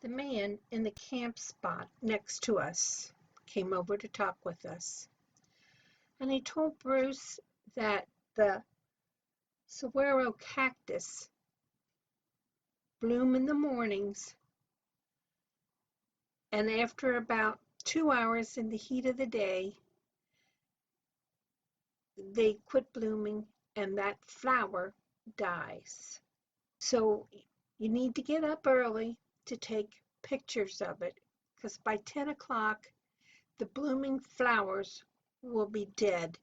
The man in the camp spot next to us came over to talk with us, and he told Bruce that the saguaro cactus bloom in the mornings, and after about 2 hours in the heat of the day, they quit blooming and that flower dies. So you need to get up early to take pictures of it because by 10 o'clock, the blooming flowers will be dead.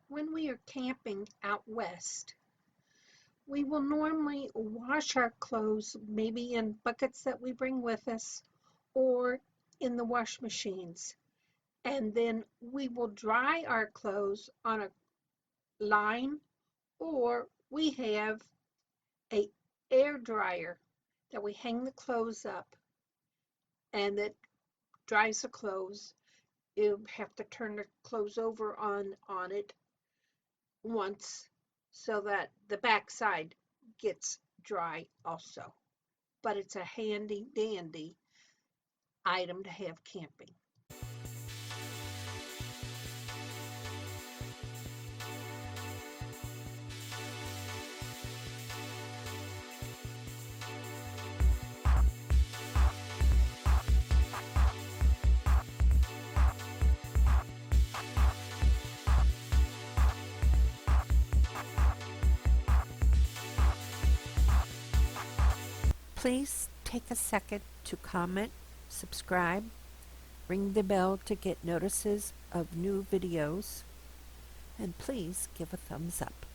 When we are camping out west, we will normally wash our clothes maybe in buckets that we bring with us or in the wash machines. And then we will dry our clothes on a line or we have a air dryer that we hang the clothes up and that dries the clothes. You have to turn the clothes over on it once so that the backside gets dry also. But it's a handy dandy item to have camping. Please take a second to comment, subscribe, ring the bell to get notices of new videos, and please give a thumbs up.